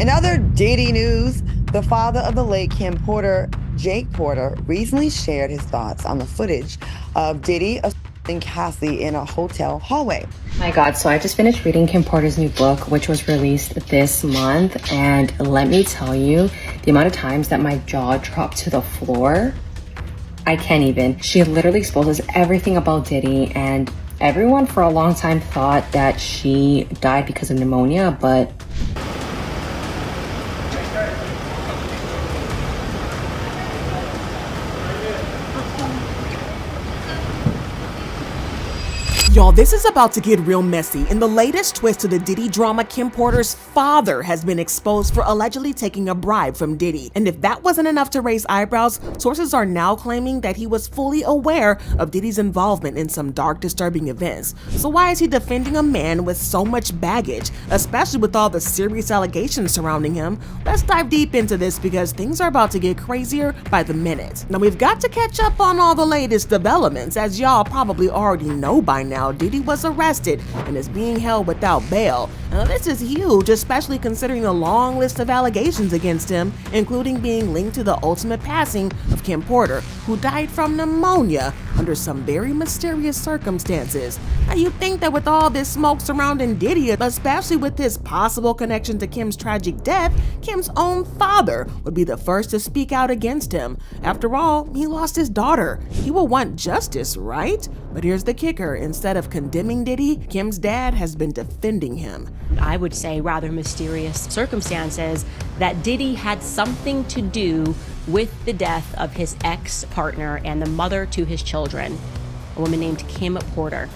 In other Diddy news, the father of the late Kim Porter, Jake Porter, recently shared his thoughts on the footage of Diddy assaulting Cassie in a hotel hallway. My God, so I just finished reading Kim Porter's new book, which was released this month, and let me tell you, the amount of times that my jaw dropped to the floor, I can't even. She literally exposes everything about Diddy, and everyone for a long time thought that she died because of pneumonia, but Y'all, this is about to get real messy. In the latest twist to the Diddy drama, Kim Porter's father has been exposed for allegedly taking a bribe from Diddy. And if that wasn't enough to raise eyebrows, sources are now claiming that he was fully aware of Diddy's involvement in some dark, disturbing events. So why is he defending a man with so much baggage, especially with all the serious allegations surrounding him? Let's dive deep into this because things are about to get crazier by the minute. Now, we've got to catch up on all the latest developments. As y'all probably already know by now, Diddy was arrested and is being held without bail. Now, this is huge, especially considering the long list of allegations against him, including being linked to the ultimate passing of Kim Porter, who died from pneumonia under some very mysterious circumstances. Now, you'd think that with all this smoke surrounding Diddy, especially with his possible connection to Kim's tragic death, Kim's own father would be the first to speak out against him. After all, he lost his daughter. He will want justice, right? But here's the kicker. Instead of condemning Diddy, Kim's dad has been defending him. I would say rather mysterious circumstances that Diddy had something to do with the death of his ex-partner and the mother to his children, a woman named Kim Porter.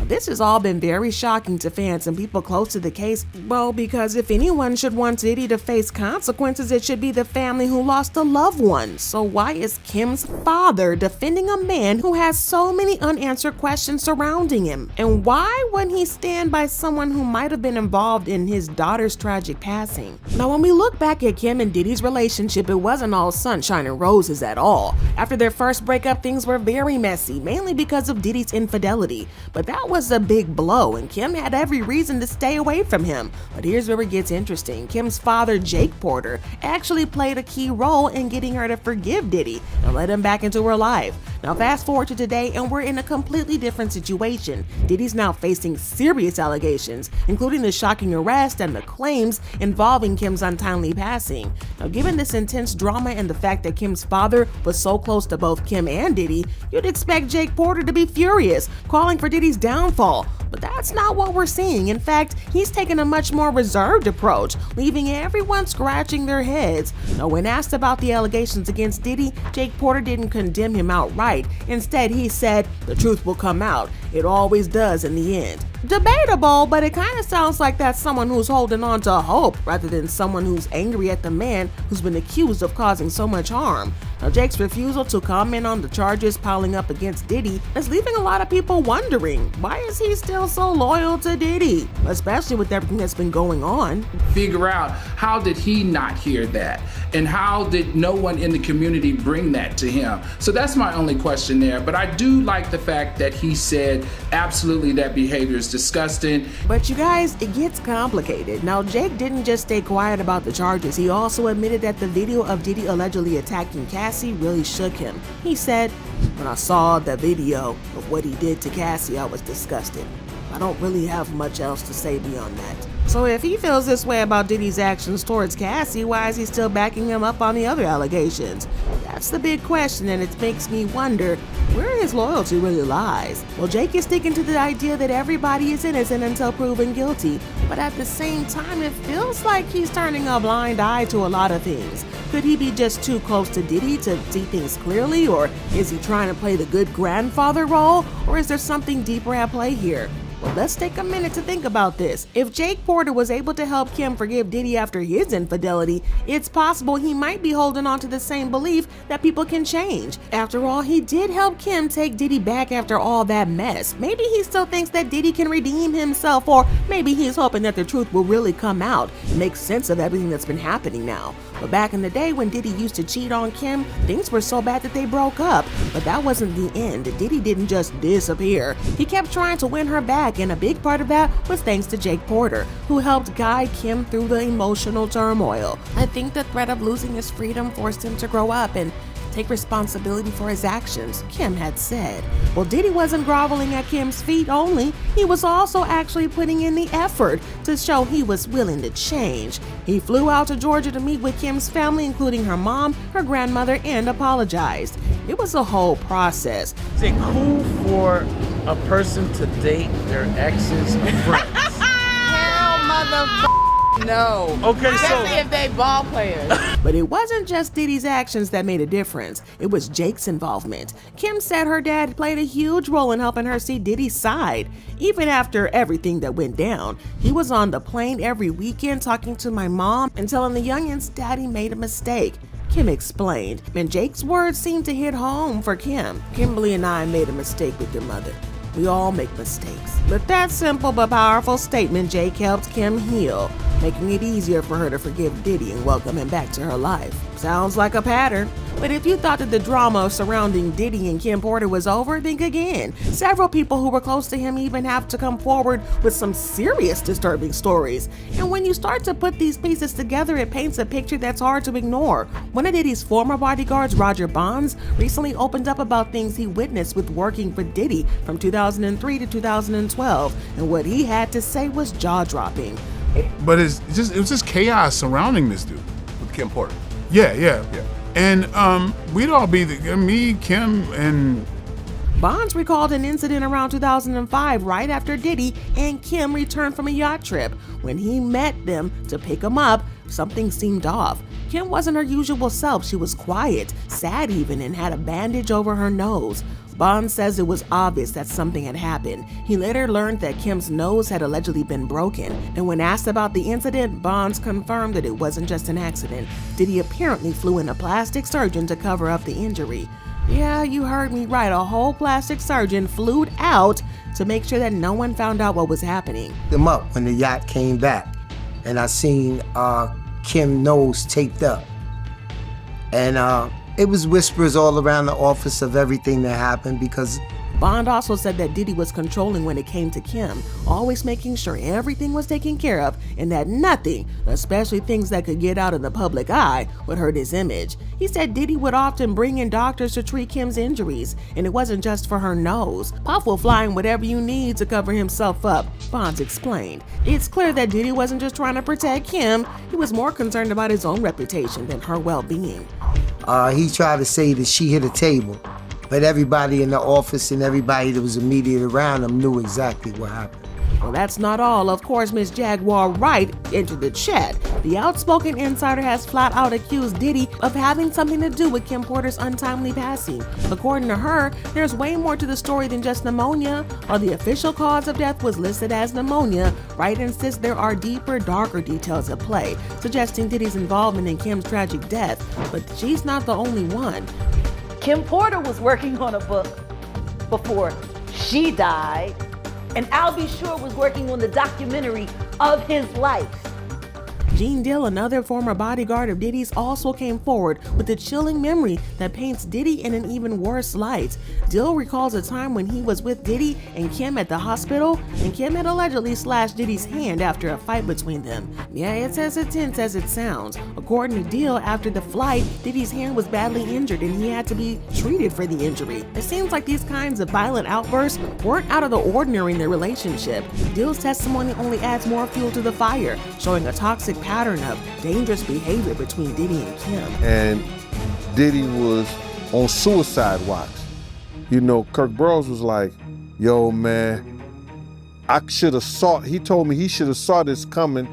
This has all been very shocking to fans and people close to the case. Well, because if anyone should want Diddy to face consequences, it should be the family who lost a loved one. So why is Kim's father defending a man who has so many unanswered questions surrounding him? And why wouldn't he stand by someone who might have been involved in his daughter's tragic passing? Now, when we look back at Kim and Diddy's relationship, it wasn't all sunshine and roses at all. After their first breakup, things were very messy, mainly because of Diddy's infidelity. But that was a big blow, and Kim had every reason to stay away from him. But here's where it gets interesting. Kim's father, Jake Porter, actually played a key role in getting her to forgive Diddy and let him back into her life. Now fast forward to today, and we're in a completely different situation. Diddy's now facing serious allegations, including the shocking arrest and the claims involving Kim's untimely passing. Now, given this intense drama and the fact that Kim's father was so close to both Kim and Diddy, you'd expect Jake Porter to be furious, calling for Diddy's downfall. But that's not what we're seeing. In fact, he's taken a much more reserved approach, leaving everyone scratching their heads. Now, when asked about the allegations against Diddy, Jake Porter didn't condemn him outright. Instead, he said, "The truth will come out. It always does in the end." Debatable, but it kind of sounds like that's someone who's holding on to hope rather than someone who's angry at the man who's been accused of causing so much harm. Now, Jake's refusal to comment on the charges piling up against Diddy is leaving a lot of people wondering, why is he still so loyal to Diddy, especially with everything that's been going on? Figure out, how did he not hear that? And how did no one in the community bring that to him? So that's my only question there. But I do like the fact that he said, absolutely, that behavior is disgusting. But you guys, it gets complicated. Now, Jake didn't just stay quiet about the charges. He also admitted that the video of Diddy allegedly attacking Cassie really shook him. He said, "When I saw the video of what he did to Cassie, I was disgusted. I don't really have much else to say beyond that." So if he feels this way about Diddy's actions towards Cassie, why is he still backing him up on the other allegations? That's the big question, and it makes me wonder where his loyalty really lies. Well, Jake is sticking to the idea that everybody is innocent until proven guilty, but at the same time, it feels like he's turning a blind eye to a lot of things. Could he be just too close to Diddy to see things clearly, or is he trying to play the good grandfather role, or is there something deeper at play here? Well, let's take a minute to think about this. If Jake Porter was able to help Kim forgive Diddy after his infidelity, it's possible he might be holding on to the same belief that people can change. After all, he did help Kim take Diddy back after all that mess. Maybe he still thinks that Diddy can redeem himself, or maybe he's hoping that the truth will really come out and make sense of everything that's been happening now. But back in the day when Diddy used to cheat on Kim, things were so bad that they broke up. But that wasn't the end. Diddy didn't just disappear. He kept trying to win her back. back, and a big part of that was thanks to Jake Porter, who helped guide Kim through the emotional turmoil. I think the threat of losing his freedom forced him to grow up and take responsibility for his actions, Kim had said. Well, Diddy wasn't groveling at Kim's feet only, he was also actually putting in the effort to show he was willing to change. He flew out to Georgia to meet with Kim's family, including her mom, her grandmother, and apologized. It was a whole process. Is it cool for a person to date their ex's friends? Hell no. Okay, Especially so if they ball players. But it wasn't just Diddy's actions that made a difference. It was Jake's involvement. Kim said her dad played a huge role in helping her see Diddy's side. Even after everything that went down, he was on the plane every weekend talking to my mom and telling the youngins Daddy made a mistake. Kim explained, and Jake's words seemed to hit home for Kim. Kimberly and I made a mistake with your mother. We all make mistakes. But that simple but powerful statement Jake helped Kim heal, making it easier for her to forgive Diddy and welcome him back to her life. Sounds like a pattern. But if you thought that the drama surrounding Diddy and Kim Porter was over, think again. Several people who were close to him even have to come forward with some serious disturbing stories. And when you start to put these pieces together, it paints a picture that's hard to ignore. One of Diddy's former bodyguards, Roger Bonds, recently opened up about things he witnessed with working for Diddy from 2003 to 2012. And what he had to say was jaw-dropping. But it was just chaos surrounding this dude. With Kim Porter. Yeah. And we'd all be me, Kim, and Bonds recalled an incident around 2005, right after Diddy and Kim returned from a yacht trip. When he met them to pick him up, something seemed off. Kim wasn't her usual self. She was quiet, sad even, and had a bandage over her nose. Bonds says it was obvious that something had happened. He later learned that Kim's nose had allegedly been broken, and when asked about the incident, Bonds confirmed that it wasn't just an accident. Diddy apparently flew in a plastic surgeon to cover up the injury. Yeah, you heard me right, a whole plastic surgeon flew out to make sure that no one found out what was happening. Them up when the yacht came back, and I seen Kim's nose taped up, and it was whispers all around the office of everything that happened because Bond also said that Diddy was controlling when it came to Kim, always making sure everything was taken care of and that nothing, especially things that could get out in the public eye, would hurt his image. He said Diddy would often bring in doctors to treat Kim's injuries, and it wasn't just for her nose. Puff will fly in whatever you need to cover himself up, Bonds explained. It's clear that Diddy wasn't just trying to protect Kim, he was more concerned about his own reputation than her well-being. He tried to say that she hit a table, but everybody in the office and everybody that was immediate around him knew exactly what happened. Well, that's not all. Of course, Miss Jaguar Wright entered the chat. The outspoken insider has flat out accused Diddy of having something to do with Kim Porter's untimely passing. According to her, there's way more to the story than just pneumonia. While the official cause of death was listed as pneumonia, Wright insists there are deeper, darker details at play, suggesting Diddy's involvement in Kim's tragic death. But she's not the only one. Kim Porter was working on a book before she died, and Al B. Sure was working on the documentary of his life. Gene Dill, another former bodyguard of Diddy's, also came forward with a chilling memory that paints Diddy in an even worse light. Dill recalls a time when he was with Diddy and Kim at the hospital, and Kim had allegedly slashed Diddy's hand after a fight between them. Yeah, it's as intense as it sounds. According to Dill, after the flight, Diddy's hand was badly injured and he had to be treated for the injury. It seems like these kinds of violent outbursts weren't out of the ordinary in their relationship. Dill's testimony only adds more fuel to the fire, showing a toxic pattern of dangerous behavior between Diddy and Kim. And Diddy was on suicide watch. You know, Kirk Burroughs was like, yo, man, he told me he should have saw this coming.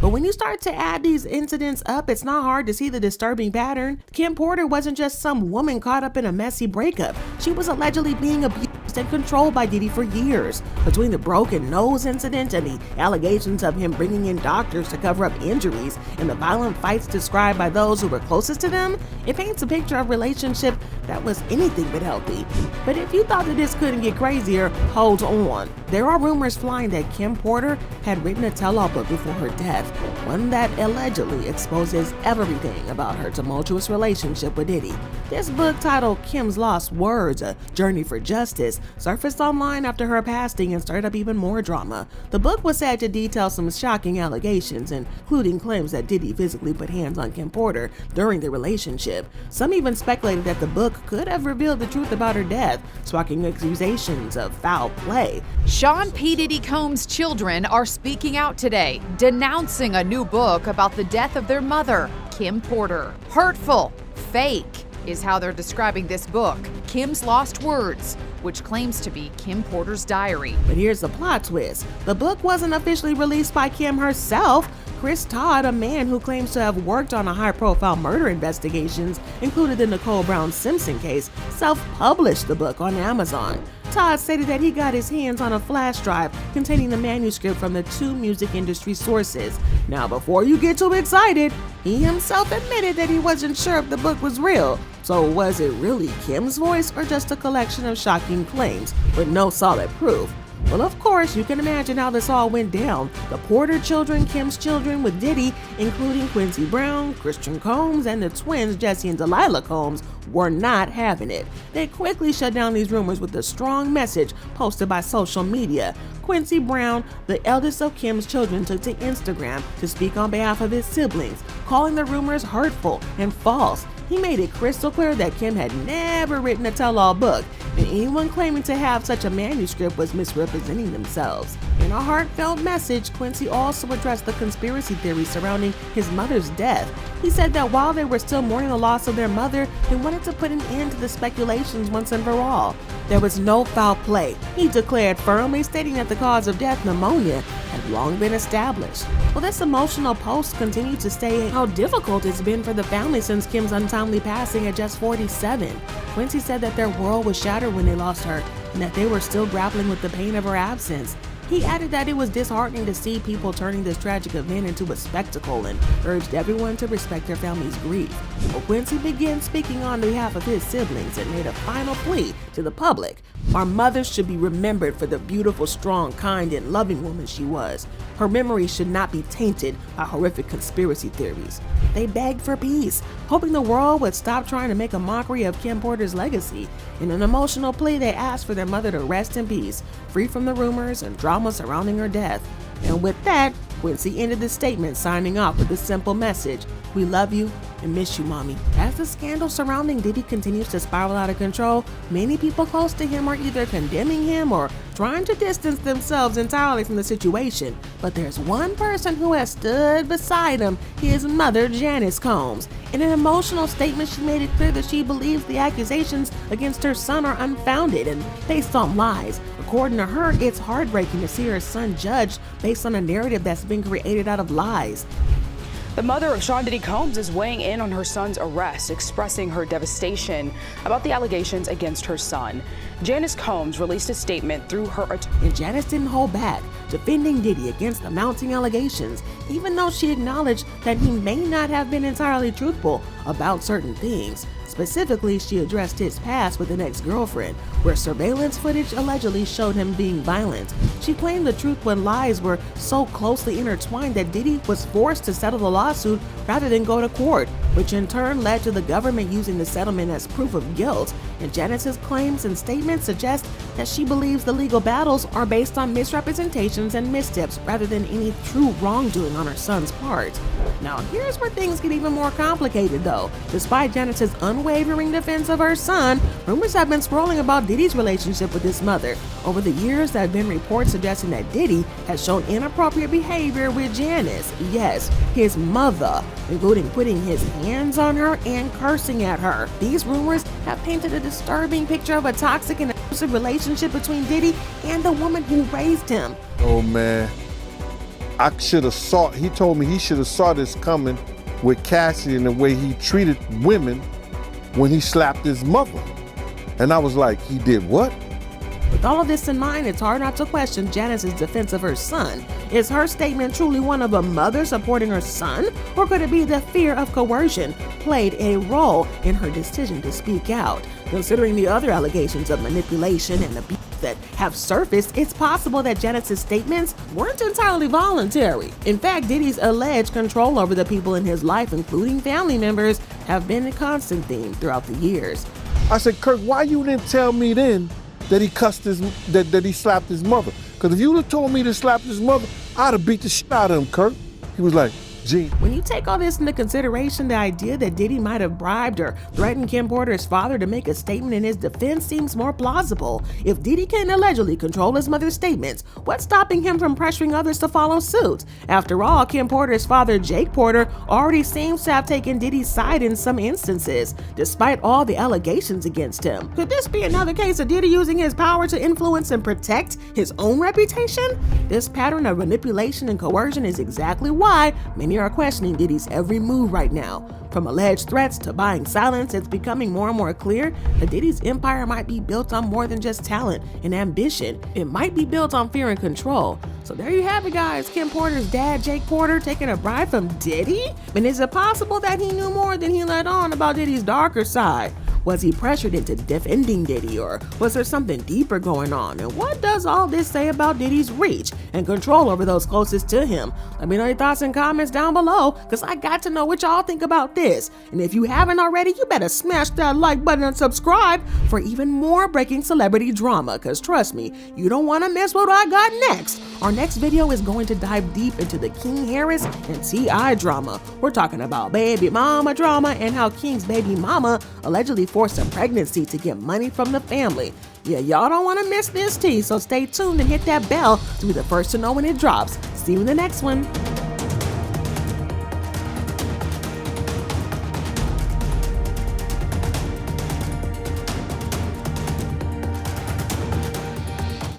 But when you start to add these incidents up, it's not hard to see the disturbing pattern. Kim Porter wasn't just some woman caught up in a messy breakup. She was allegedly being abused and controlled by Diddy for years. Between the broken nose incident and the allegations of him bringing in doctors to cover up injuries and the violent fights described by those who were closest to them, it paints a picture of a relationship that was anything but healthy. But if you thought that this couldn't get crazier, hold on. There are rumors flying that Kim Porter had written a tell-all book before her death, one that allegedly exposes everything about her tumultuous relationship with Diddy. This book, titled Kim's Lost Words, A Journey for Justice, surfaced online after her passing and stirred up even more drama. The book was said to detail some shocking allegations, including claims that Diddy physically put hands on Kim Porter during their relationship. Some even speculated that the book could have revealed the truth about her death, sparking accusations of foul play. Sean P. Diddy Combs' children are speaking out today, denouncing a new book about the death of their mother, Kim Porter. Hurtful, fake is how they're describing this book, Kim's Lost Words, which claims to be Kim Porter's diary. But here's the plot twist. The book wasn't officially released by Kim herself. Chris Todd, a man who claims to have worked on a high-profile murder investigations, including the Nicole Brown Simpson case, self-published the book on Amazon. Todd stated that he got his hands on a flash drive containing the manuscript from the two music industry sources. Now, before you get too excited, he himself admitted that he wasn't sure if the book was real. So was it really Kim's voice or just a collection of shocking claims with no solid proof? Well, of course, you can imagine how this all went down. The Porter children, Kim's children with Diddy, including Quincy Brown, Christian Combs, and the twins Jesse and Delilah Combs, were not having it. They quickly shut down these rumors with a strong message posted by social media. Quincy Brown, the eldest of Kim's children, took to Instagram to speak on behalf of his siblings, calling the rumors hurtful and false. He made it crystal clear that Kim had never written a tell-all book, and anyone claiming to have such a manuscript was misrepresenting themselves. In a heartfelt message, Quincy also addressed the conspiracy theory surrounding his mother's death. He said that while they were still mourning the loss of their mother, they wanted to put an end to the speculations once and for all. There was no foul play, he declared firmly, stating that the cause of death, pneumonia, had long been established. Well, this emotional post continued to state how difficult it's been for the family since Kim's untimely passing at just 47. Quincy said that their world was shattered when they lost her, and that they were still grappling with the pain of her absence. He added that it was disheartening to see people turning this tragic event into a spectacle and urged everyone to respect their family's grief. Well, Quincy began speaking on behalf of his siblings and made a final plea to the public. Our mother should be remembered for the beautiful, strong, kind, and loving woman she was. Her memory should not be tainted by horrific conspiracy theories. They begged for peace, hoping the world would stop trying to make a mockery of Kim Porter's legacy. In an emotional plea, they asked for their mother to rest in peace, free from the rumors and drama surrounding her death. And with that, Quincy ended the statement, signing off with a simple message: "We love you and miss you, mommy." As the scandal surrounding Diddy continues to spiral out of control, many people close to him are either condemning him or trying to distance themselves entirely from the situation. But there's one person who has stood beside him, his mother, Janice Combs. In an emotional statement, she made it clear that she believes the accusations against her son are unfounded and based on lies. According to her, it's heartbreaking to see her son judged based on a narrative that's been created out of lies. The mother of Sean Diddy Combs is weighing in on her son's arrest, expressing her devastation about the allegations against her son. Janice Combs released a statement through her attorney. And Janice didn't hold back, defending Diddy against the mounting allegations, even though she acknowledged that he may not have been entirely truthful about certain things. Specifically, she addressed his past with an ex-girlfriend, where surveillance footage allegedly showed him being violent. She claimed the truth when lies were so closely intertwined that Diddy was forced to settle the lawsuit rather than go to court, which in turn led to the government using the settlement as proof of guilt. And Janice's claims and statements suggest that she believes the legal battles are based on misrepresentations and missteps rather than any true wrongdoing on her son's part. Now, here's where things get even more complicated though. Despite Janice's unwavering defense of her son, rumors have been swirling about Diddy's relationship with his mother. Over the years, there have been reports suggesting that Diddy has shown inappropriate behavior with Janice, yes, his mother, including putting his hands on her and cursing at her. These rumors have painted a disturbing picture of a toxic and abusive relationship between Diddy and the woman who raised him. Oh man, I should have saw, he told me he should have saw this coming with Cassie and the way he treated women when he slapped his mother. And I was like, he did what? With all of this in mind, it's hard not to question Janice's defense of her son. Is her statement truly one of a mother supporting her son? Or could it be the fear of coercion played a role in her decision to speak out? Considering the other allegations of manipulation and abuse that have surfaced, it's possible that Janice's statements weren't entirely voluntary. In fact, Diddy's alleged control over the people in his life, including family members, have been a constant theme throughout the years. I said, Kirk, why you didn't tell me then that he cussed that he slapped his mother. Because if you would have told me to slap his mother, I'd have beat the shit out of him, Kirk. He was like, G. When you take all this into consideration, the idea that Diddy might have bribed or threatened Kim Porter's father to make a statement in his defense seems more plausible. If Diddy can allegedly control his mother's statements, what's stopping him from pressuring others to follow suit? After all, Kim Porter's father, Jake Porter, already seems to have taken Diddy's side in some instances, despite all the allegations against him. Could this be another case of Diddy using his power to influence and protect his own reputation? This pattern of manipulation and coercion is exactly why many are questioning Diddy's every move right now. From alleged threats to buying silence, it's becoming more and more clear that Diddy's empire might be built on more than just talent and ambition. It might be built on fear and control. So there you have it, guys. Kim Porter's dad, Jake Porter, taking a bribe from Diddy? And is it possible that he knew more than he let on about Diddy's darker side? Was he pressured into defending Diddy, or was there something deeper going on? And what does all this say about Diddy's reach and control over those closest to him? Let me know your thoughts and comments down below, because I got to know what y'all think about this. And if you haven't already, you better smash that like button and subscribe for even more breaking celebrity drama, because trust me, you don't want to miss what I got next. Our next video is going to dive deep into the King Harris and T.I. drama. We're talking about baby mama drama and how King's baby mama allegedly forced a pregnancy to get money from the family. Yeah, y'all don't want to miss this tea, so stay tuned and hit that bell to be the first to know when it drops. See you in the next one.